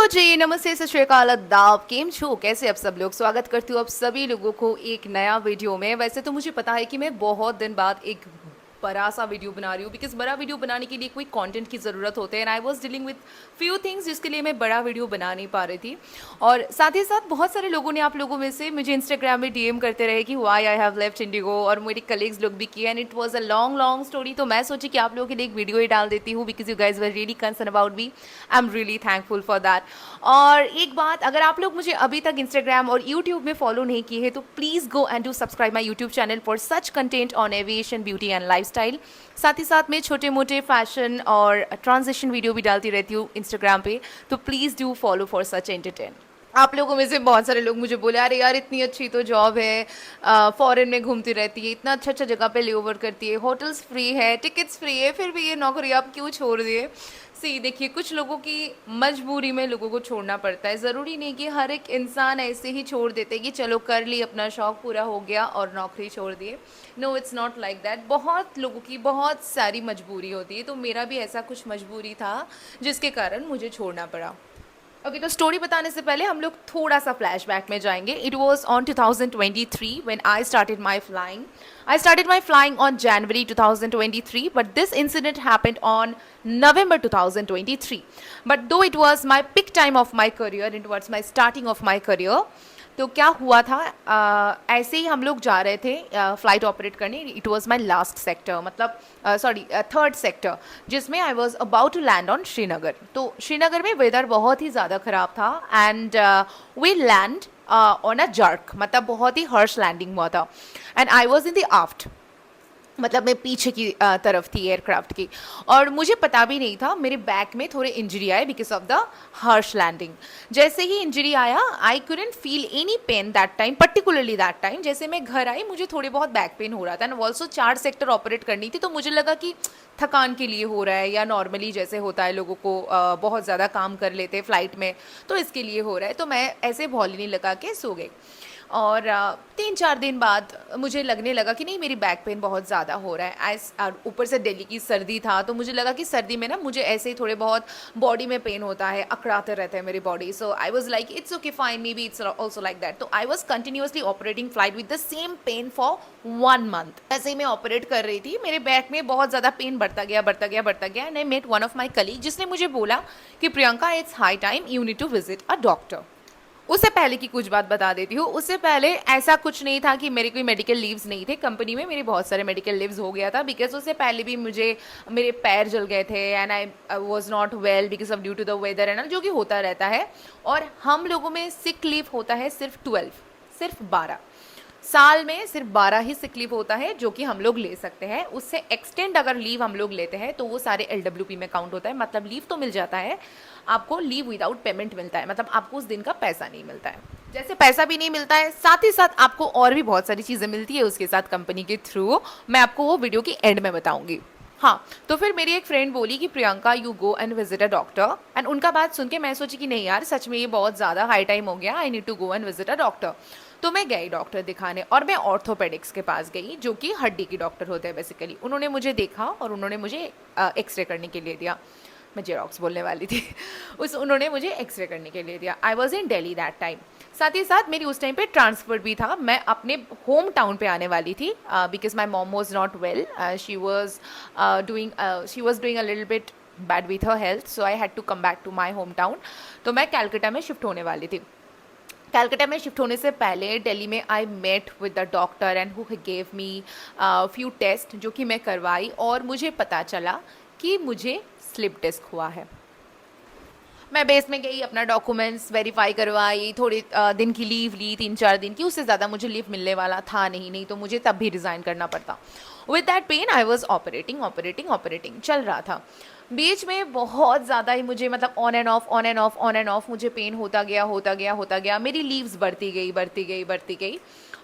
Hello जी, नमस्ते, सत श्री अकाल, आदाब, केम छो, कैसे आप सब लोग। स्वागत करती हूँ आप सभी लोगों को एक नया वीडियो में। वैसे तो मुझे पता है कि मैं बहुत दिन बाद एक बड़ा सा वीडियो बना रही हूँ, बिकॉज बड़ा वीडियो बनाने के लिए कोई कंटेंट की ज़रूरत होती है, and I was dealing with few things जिसके लिए मैं बड़ा वीडियो बना नहीं पा रही थी। और साथ ही साथ बहुत सारे लोगों ने, आप लोगों में से, मुझे इंस्टाग्राम में डीएम करते रहे कि why I have left IndiGo, और मेरे कलीग्स लोग भी किए, and it was a long long story. तो मैं सोची कि आप लोगों के लिए एक वीडियो ही डाल देती हूँ, because you guys were really concern about me. I am really thankful for that. और एक बात, अगर आप लोग मुझे अभी तक इंस्टाग्राम और यूट्यूब में फॉलो नहीं किए हैं तो please go and do subscribe my YouTube channel for such content on aviation, beauty and lifestyle. साथ ही साथ मैं छोटे मोटे फैशन और ट्रांजिशन वीडियो भी डालती रहती हूँ इंस्टाग्राम पे, तो please do follow for such entertain. आप लोगों में से बहुत सारे लोग मुझे बोले, अरे यार इतनी अच्छी तो जॉब है, फॉरेन में घूमती रहती है, इतना अच्छा अच्छा जगह पे ले ओवर करती है, होटल्स फ्री है, टिकट्स फ्री है, फिर भी ये नौकरी आप क्यों छोड़ दिए। सी देखिए, कुछ लोगों की मजबूरी में लोगों को छोड़ना पड़ता है। ज़रूरी नहीं कि हर एक इंसान ऐसे ही छोड़ देते कि चलो कर ली, अपना शौक पूरा हो गया और नौकरी छोड़ दिए। No, it's not like that. बहुत लोगों की बहुत सारी मजबूरी होती है, तो मेरा भी ऐसा कुछ मजबूरी था जिसके कारण मुझे छोड़ना पड़ा। ओके, तो स्टोरी बताने से पहले हम लोग थोड़ा सा फ्लैशबैक में जाएंगे। It was on 2023 when I started my flying. I started my flying on January 2023, but this incident happened on November 2023. But though it was my peak time of my career, it was my starting of my career, तो क्या हुआ था, ऐसे ही हम लोग जा रहे थे फ्लाइट ऑपरेट करने। It was my last sector, मतलब सॉरी थर्ड सेक्टर, जिसमें I was about to land on Srinagar. तो श्रीनगर में वेदर बहुत ही ज़्यादा ख़राब था, and we land on a jerk, मतलब बहुत ही हर्श लैंडिंग हुआ था, and I was in the aft, मतलब मैं पीछे की तरफ थी एयरक्राफ्ट की। और मुझे पता भी नहीं था, मेरे बैक में थोड़े इंजरी आए because of the harsh landing. जैसे ही इंजरी आया, I couldn't feel any pain that time, particularly that time. जैसे मैं घर आई, मुझे थोड़े बहुत बैक पेन हो रहा था, एंड ऑल्सो 4 सेक्टर ऑपरेट करनी थी, तो मुझे लगा कि थकान के लिए हो रहा है, या नॉर्मली जैसे होता है लोगों को, बहुत ज़्यादा काम कर लेते हैं फ्लाइट में, तो इसके लिए हो रहा है। तो मैं ऐसे भौलिनी लगा के सो गई। और 3-4 दिन बाद मुझे लगने लगा कि नहीं, मेरी बैक पेन बहुत ज़्यादा हो रहा है। और ऊपर से दिल्ली की सर्दी था, तो मुझे लगा कि सर्दी में ना मुझे ऐसे ही थोड़े बहुत बॉडी में पेन होता है, अकड़ाते रहता है मेरी body. So I was like it's okay fine, maybe it's also like that. तो I was continuously operating flight with the same pain for 1 month. ऐसे ही मैं ऑपरेट कर रही थी, मेरे बैक में बहुत ज़्यादा पेन बढ़ता गया बढ़ता गया बढ़ता गया, and I met one of my colleague, जिसने मुझे बोला कि Priyanka, it's high time you need to visit a doctor. उससे पहले की कुछ बात बता देती हूँ। उससे पहले ऐसा कुछ नहीं था कि मेरे कोई मेडिकल लीव्स नहीं थे, कंपनी में मेरे बहुत सारे मेडिकल लीव्स हो गया था, बिकॉज उससे पहले भी मुझे मेरे पैर जल गए थे, and I was not well because of due to the weather and जो कि होता रहता है। और हम लोगों में सिक लीव होता है सिर्फ 12, सिर्फ 12 साल में, सिर्फ 12 ही सिक लीव होता है जो कि हम लोग ले सकते हैं। उससे एक्सटेंड अगर लीव हम लोग लेते हैं तो वो सारे LWP में काउंट होता है, मतलब लीव तो मिल जाता है आपको, लीव विदाउट पेमेंट मिलता है, मतलब आपको उस दिन का पैसा नहीं मिलता है। जैसे पैसा भी नहीं मिलता है, साथ ही साथ आपको और भी बहुत सारी चीज़ें मिलती है उसके साथ कंपनी के थ्रू। मैं आपको वो वीडियो की एंड में बताऊंगी। हाँ, तो फिर मेरी एक फ्रेंड बोली कि Priyanka, you go and visit a doctor. And उनका बात सुन के मैं सोची कि नहीं यार, सच में ये बहुत ज़्यादा हाई टाइम हो गया, I need to go and visit a doctor. तो मैं गई डॉक्टर दिखाने, और मैं ऑर्थोपेडिक्स के पास गई, जो कि हड्डी की डॉक्टर होते हैं बेसिकली। उन्होंने मुझे देखा और उन्होंने मुझे एक्सरे करने के लिए दिया। मैं जेरोक्स बोलने वाली थी उन्होंने मुझे एक्सरे करने के लिए दिया। आई was in Delhi that time. साथ ही साथ मेरी उस टाइम पे ट्रांसफ़र भी था, मैं अपने होम टाउन पे आने वाली थी, because my mom was not well, she was doing a little bit bad with her health, so I had to come back to my home town. तो मैं कैलकाटा में शिफ्ट होने वाली थी। कैलकाटा में शिफ्ट होने से पहले दिल्ली में I met with the doctor, and who gave me few test, जो कि मैं करवाई, और मुझे पता चला कि मुझे स्लिप डिस्क हुआ है। मैं बेस में गई, अपना डॉक्यूमेंट्स वेरीफाई करवाई, थोड़े दिन की लीव ली, 3-4 दिन की, उससे ज़्यादा मुझे लीव मिलने वाला था नहीं तो मुझे तब भी रिज़ाइन करना पड़ता। With that pain I was operating चल रहा था। बीच में बहुत ज़्यादा ही मुझे, मतलब ऑन एंड ऑफ मुझे पेन होता गया। मेरी लीव्स बढ़ती गई,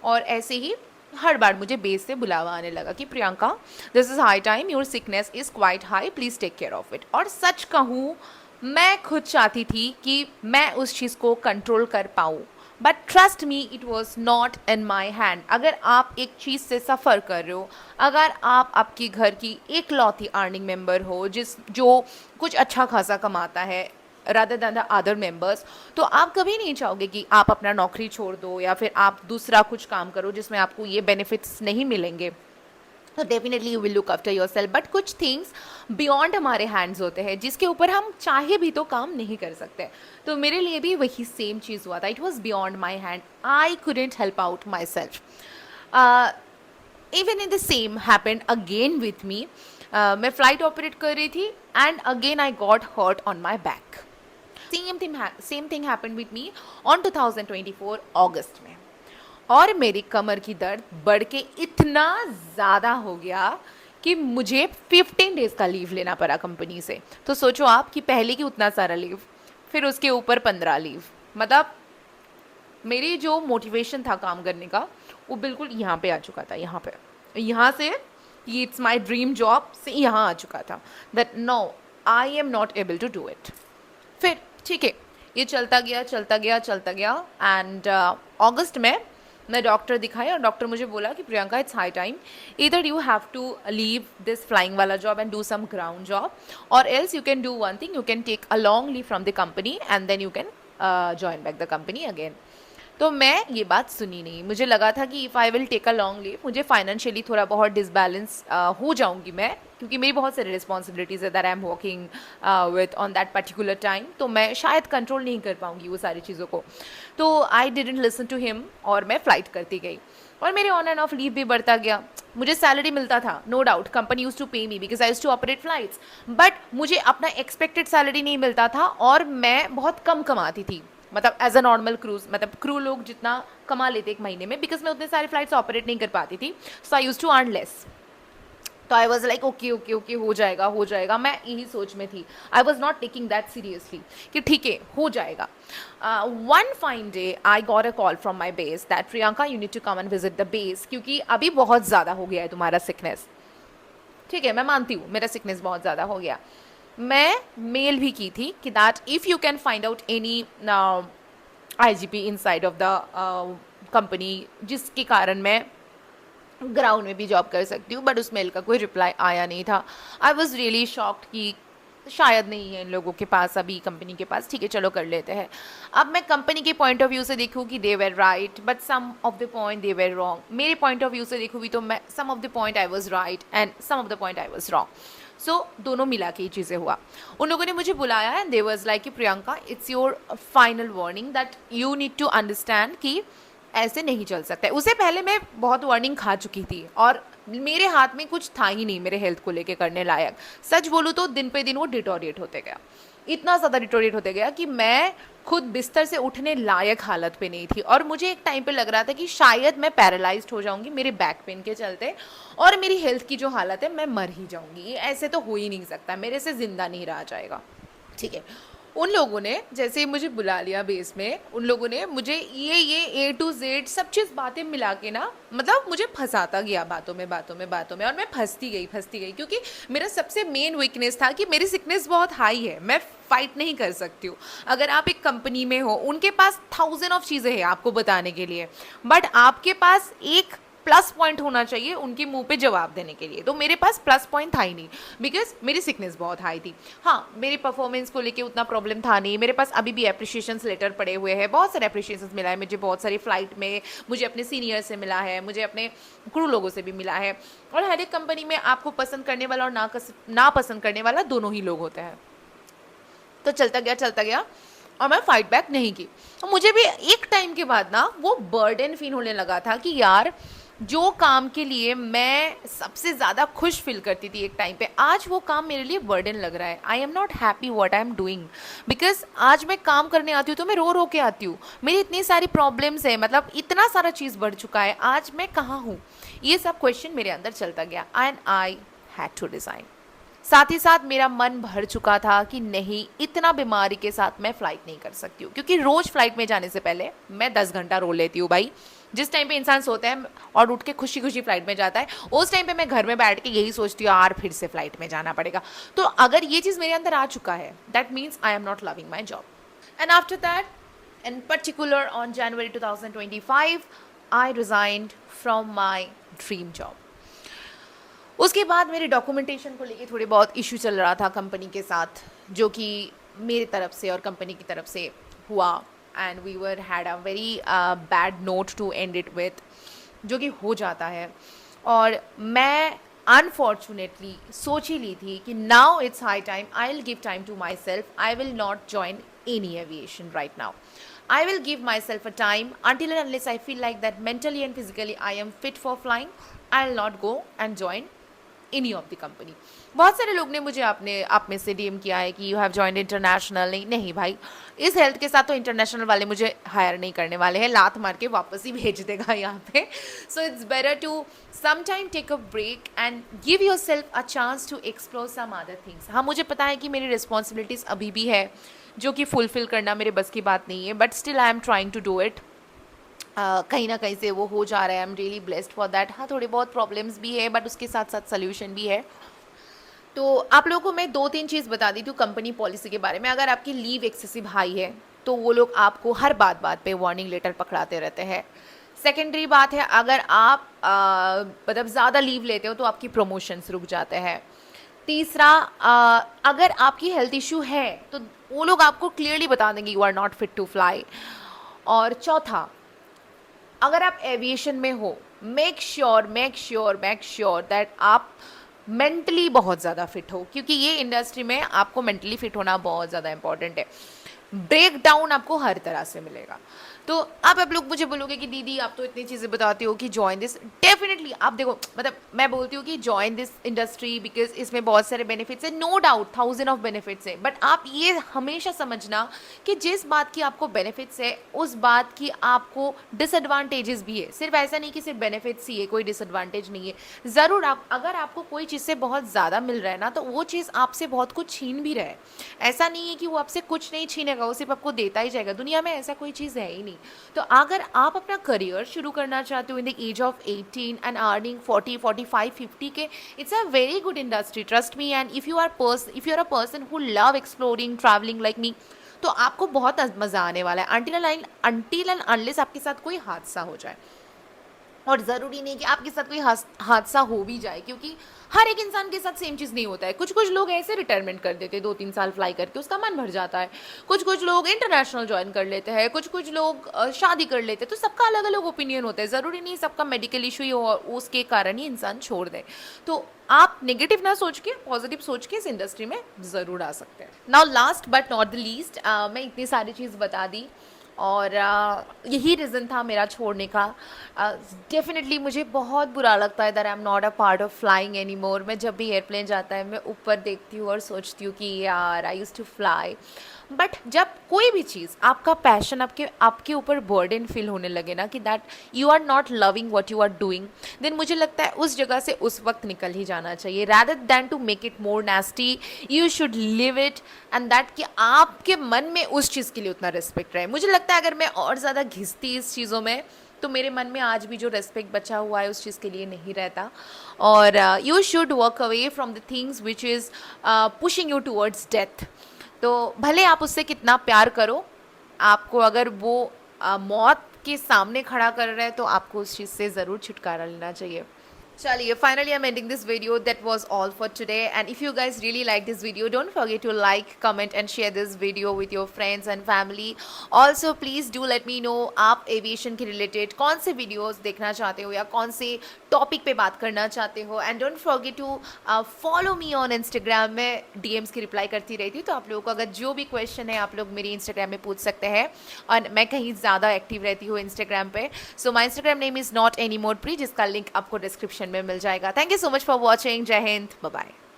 और ऐसे ही हर बार मुझे बेस से बुलावा आने लगा कि Priyanka, this is high time, your sickness is quite high, please take care of it. और सच कहूँ, मैं खुद चाहती थी कि मैं उस चीज़ को कंट्रोल कर पाऊँ, but trust me, it was not in my hand. अगर आप एक चीज़ से सफ़र कर रहे हो, अगर आप आपकी घर की एकलौती अर्निंग मेंबर हो जो कुछ अच्छा खासा कमाता है, rather than the other members, तो आप कभी नहीं चाहोगे कि आप अपना नौकरी छोड़ दो या फिर आप दूसरा कुछ काम करो जिसमें आपको ये बेनिफिट्स नहीं मिलेंगे। तो definitely you will look after your self, but कुछ थिंग्स बियॉन्ड हमारे हैंड्स होते हैं जिसके ऊपर हम चाहे भी तो काम नहीं कर सकते। तो मेरे लिए भी वही सेम चीज़ हुआ था, it was beyond my hand, I couldn't help out myself. Even in the same happened again with me. मैं फ्लाइट ऑपरेट कर रही थी and again I got hurt on my back. Same thing happened with me on 2024 अगस्त में, और मेरी कमर की दर्द बढ़ के इतना ज़्यादा हो गया कि मुझे 15 डेज़ का लीव लेना पड़ा कंपनी से। तो सोचो आप कि पहले की उतना सारा लीव, फिर उसके ऊपर 15 लीव, मतलब मेरी जो मोटिवेशन था काम करने का वो बिल्कुल यहाँ पे आ चुका था। यहाँ से इट्स माई ड्रीम जॉब से यहाँ आ चुका था that no I am not able to do it. फिर ठीक है, ये चलता गया एंड अगस्त में मैं डॉक्टर दिखाई और डॉक्टर मुझे बोला कि प्रियंका इट्स हाई टाइम, इधर you have to leave this flying वाला job and do some ground job, और else you can do one thing, you can take a long leave from the company and then you can join back the company again. तो मैं ये बात सुनी नहीं, मुझे लगा था कि if I will take a long leave मुझे फाइनेंशियली थोड़ा बहुत डिसबैलेंस हो जाऊंगी मैं, क्योंकि मेरी बहुत सारी रिस्पॉन्सिबिलिटीज़ है that I am working with on that particular time, तो मैं शायद कंट्रोल नहीं कर पाऊंगी वो सारी चीज़ों को। तो I didn't listen to him और मैं फ़्लाइट करती गई और मेरे ऑन एंड ऑफ लीव भी बढ़ता गया। मुझे सैलरी मिलता था, no doubt, company use to pay me because I use to operate flights, but मुझे अपना एक्सपेक्टेड सैलरी नहीं मिलता था और मैं बहुत कम कमाती थी, मतलब एज अ नॉर्मल क्रूज, मतलब क्रू लोग जितना कमा लेते एक महीने में, बिकॉज मैं उतने सारे फ्लाइट्स ऑपरेट नहीं कर पाती थी, सो आई यूज टू अर्न लेस। तो आई वॉज लाइक ओके हो जाएगा, मैं यही सोच में थी। I was not taking that seriously कि ठीक है हो जाएगा। One fine day I got a call from my base that Priyanka you need to come and visit the base, क्योंकि अभी बहुत ज़्यादा हो गया है तुम्हारा सिकनेस। ठीक है, मैं मानती हूँ मेरा सिकनेस बहुत ज़्यादा हो गया। मैं मेल भी की थी कि that if you can find out any IGP inside of the company जिसके कारण मैं ग्राउंड में भी जॉब कर सकती हूँ, बट उस मेल का कोई रिप्लाई आया नहीं था। आई वॉज रियली शॉक्ड कि शायद नहीं है इन लोगों के पास अभी, कंपनी के पास, ठीक है चलो कर लेते हैं। अब मैं कंपनी के पॉइंट ऑफ व्यू से देखूँ कि they were right but some of the point they were wrong, मेरे पॉइंट ऑफ व्यू से देखूँ भी तो मैं some of the point I was right and some of the point I was wrong. So दोनों मिला के ये चीज़ें हुआ। उन लोगों ने मुझे बुलाया एंड दे वाज लाइक कि Priyanka it's your final warning that you need to understand कि ऐसे नहीं चल सकता है। उससे पहले मैं बहुत वार्निंग खा चुकी थी और मेरे हाथ में कुछ था ही नहीं मेरे हेल्थ को लेके करने लायक। सच बोलूँ तो दिन पे दिन वो डिटोरिएट होते गया, इतना ज़्यादा डिटोरिएट होते गया कि मैं खुद बिस्तर से उठने लायक हालत पे नहीं थी, और मुझे एक टाइम पे लग रहा था कि शायद मैं पैरालाइज्ड हो जाऊंगी मेरे बैक पेन के चलते, और मेरी हेल्थ की जो हालत है मैं मर ही जाऊंगी। ऐसे तो हो ही नहीं सकता, मेरे से ज़िंदा नहीं रहा जाएगा। ठीक है, उन लोगों ने जैसे मुझे बुला लिया बेस में, उन लोगों ने मुझे ये A to Z सब चीज़ बातें मिला के ना, मतलब मुझे फंसाता गया बातों में और मैं फंसती गई क्योंकि मेरा सबसे मेन वीकनेस था कि मेरी सिकनेस बहुत हाई है, मैं फाइट नहीं कर सकती हूँ। अगर आप एक कंपनी में हो, उनके पास 1000 ऑफ चीज़ें हैं आपको बताने के लिए, बट आपके पास एक प्लस पॉइंट होना चाहिए उनके मुंह पे जवाब देने के लिए। तो मेरे पास प्लस पॉइंट था ही नहीं बिकॉज मेरी सिकनेस बहुत हाई थी। हाँ, मेरी परफॉर्मेंस को लेके उतना प्रॉब्लम था नहीं, मेरे पास अभी भी एप्रिशिएशंस लेटर पड़े हुए हैं, बहुत सारे एप्रिशिएशंस मिला है मुझे, बहुत सारी फ्लाइट में मुझे अपने सीनियर से मिला है, मुझे अपने क्रू लोगों से भी मिला है। और हर एक कंपनी में आपको पसंद करने वाला और ना पसंद करने वाला दोनों ही लोग होते हैं। तो चलता गया और मैं फाइट बैक नहीं की। और मुझे भी एक टाइम के बाद ना वो बर्डन फील होने लगा था कि यार जो काम के लिए मैं सबसे ज़्यादा खुश फील करती थी एक टाइम पे, आज वो काम मेरे लिए बर्डन लग रहा है। I am not happy what I am doing, because आज मैं काम करने आती हूँ तो मैं रो के आती हूँ, मेरी इतनी सारी प्रॉब्लम्स है, मतलब इतना सारा चीज़ बढ़ चुका है, आज मैं कहाँ हूँ, ये सब क्वेश्चन मेरे अंदर चलता गया and I had to resign. साथ ही साथ मेरा मन भर चुका था कि नहीं, इतना बीमारी के साथ मैं फ़्लाइट नहीं कर सकती हूँ, क्योंकि रोज़ फ्लाइट में जाने से पहले मैं 10 घंटा रो लेती हूँ भाई। जिस टाइम पे इंसान सोता है और उठ के खुशी खुशी फ्लाइट में जाता है, उस टाइम पे मैं घर में बैठ के यही सोचती हूँ यार फिर से फ्लाइट में जाना पड़ेगा। तो अगर ये चीज़ मेरे अंदर आ चुका है, that means I am not loving my job. And after that in particular on January 2025 I resigned from my dream job. उसके बाद मेरे डॉक्यूमेंटेशन को लेके थोड़े बहुत इशू चल रहा था कंपनी के साथ, जो कि मेरी तरफ से और कंपनी की तरफ से हुआ, and we were had a very bad note to end it with, जो कि हो जाता है। और मैं अनफॉर्चुनेटली सोच ही ली थी कि now it's high time, I will give time to myself, I will not join any aviation right now. I will give myself a time until and unless I feel like that mentally and physically I am fit for flying, I'll not go and join any of the company. बहुत सारे लोग ने मुझे आप में से DM किया है कि यू हैव जॉइंड इंटरनेशनल. नहीं भाई, इस हेल्थ के साथ तो इंटरनेशनल वाले मुझे हायर नहीं करने वाले हैं, लात मार के वापस ही भेज देगा यहाँ पे. So it's better to sometime take a break and give yourself a chance to explore some other things. हाँ, मुझे पता है कि मेरी रिस्पॉन्सिबिलिटीज़ अभी भी है जो कि फुलफिल करना मेरे बस की बात नहीं है, but still I am trying to do it. कहीं ना कहीं से वो हो जा रहा है. I am really blessed for that. हाँ, थोड़े बहुत प्रॉब्लम्स भी है, बट उसके साथ साथ सोल्यूशन भी है. तो आप लोगों को मैं 2-3 चीज़ बता दी थी कंपनी पॉलिसी के बारे में. अगर आपकी लीव एक्सेसिव हाई है तो वो लोग आपको हर बात पे वार्निंग लेटर पकड़ाते रहते हैं. सेकेंडरी बात है, अगर आप मतलब ज़्यादा लीव लेते हो तो आपकी प्रमोशंस रुक जाते हैं. तीसरा, अगर आपकी हेल्थ इशू है तो वो लोग आपको क्लियरली बता देंगे you are not fit to fly. और चौथा, अगर आप एविएशन में हो, मेक श्योर दैट आप मेंटली बहुत ज़्यादा फिट हो, क्योंकि ये इंडस्ट्री में आपको मेंटली फिट होना बहुत ज़्यादा इंपॉर्टेंट है. ब्रेक डाउन आपको हर तरह से मिलेगा. तो अब आप लोग मुझे बोलोगे कि दीदी आप तो इतनी चीज़ें बताती हो कि जॉइन दिस. डेफिनेटली आप देखो, मतलब मैं बोलती हूँ कि जॉइन दिस इंडस्ट्री बिकॉज इसमें बहुत सारे बेनिफिट्स है, नो डाउट 1000 ऑफ बेनिफिट्स है. बट आप ये हमेशा समझना कि जिस बात की आपको बेनिफिट्स है उस बात की आपको डिसएडवांटेजेस भी है. सिर्फ ऐसा नहीं कि सिर्फ बेनिफिट्स ही है, कोई डिसएडवांटेज नहीं है. ज़रूर आप अगर आपको कोई चीज़ से बहुत ज़्यादा मिल रहा है ना, तो वो चीज़ आपसे बहुत कुछ छीन भी रहा है. ऐसा नहीं है कि वो आपसे कुछ नहीं छीनेगा, वो सिर्फ आपको देता ही जाएगा. दुनिया में ऐसा कोई चीज़ है ही नहीं. तो अगर आप अपना करियर शुरू करना चाहते हो in the age of 18 and earning 40, 45, 50 के, it's a very good industry, trust me. And if you are a person who love exploring travelling like me, तो आपको बहुत मज़ा आने वाला है अनटिल एंड अनलेस आपके साथ कोई हादसा हो जाए. और ज़रूरी नहीं कि आपके साथ कोई हादसा हो भी जाए, क्योंकि हर एक इंसान के साथ सेम चीज़ नहीं होता है. कुछ लोग ऐसे रिटायरमेंट कर देते हैं 2-3 साल फ्लाई करके, उसका मन भर जाता है. कुछ लोग इंटरनेशनल ज्वाइन कर लेते हैं, कुछ लोग शादी कर लेते हैं. तो सबका अलग अलग ओपिनियन होता है. ज़रूरी नहीं सबका मेडिकल इशू ही हो और उसके कारण ही इंसान छोड़ दे. तो आप नेगेटिव ना सोच के पॉजिटिव सोच के इस इंडस्ट्री में ज़रूर आ सकते हैं. Now last but not the least, मैं इतनी सारी चीज़ बता दी और यही रीज़न था मेरा छोड़ने का. डेफिनेटली मुझे बहुत बुरा लगता है that I am not a part of flying any more. मैं जब भी एयरप्लेन जाता है मैं ऊपर देखती हूँ और सोचती हूँ कि यार आई यूज़ टू फ्लाई. बट जब कोई भी चीज़ आपका पैशन आपके ऊपर बर्डन फील होने लगे ना, कि that you are not loving what you are doing, then मुझे लगता है उस जगह से उस वक्त निकल ही जाना चाहिए. Rather than to make it more nasty, you should leave it and that कि आपके मन में उस चीज़ के लिए उतना रिस्पेक्ट रहे. मुझे लगता है अगर मैं और ज़्यादा घिसती इस चीज़ों में तो मेरे मन में आज भी जो रेस्पेक्ट बचा हुआ है उस चीज़ के लिए नहीं रहता. और you should walk away from the things which is pushing you towards death. तो भले आप उससे कितना प्यार करो, आपको अगर वो मौत के सामने खड़ा कर रहा है तो आपको उस चीज़ से ज़रूर छुटकारा लेना चाहिए. चलिए, finally I'm ending this video. That was all for today. And if you guys really like this video, don't forget to like, comment and share this video with your friends and family. Also please do let me know आप aviation के related कौन से videos देखना चाहते हो या कौन से टॉपिक पे बात करना चाहते हो. And don't forget to follow me on Instagram. में डीएम्स की रिप्लाई करती रहती हूँ, तो आप लोगों को अगर जो भी क्वेश्चन है आप लोग मेरी इंस्टाग्राम में पूछ सकते हैं. और मैं कहीं ज़्यादा एक्टिव रहती हूँ इंस्टाग्राम पे. So my Instagram name is not any more pre, जिसका लिंक आपको डिस्क्रिप्शन में मिल जाएगा. Thank you so much for watching. जय हिंद, बाय बाय.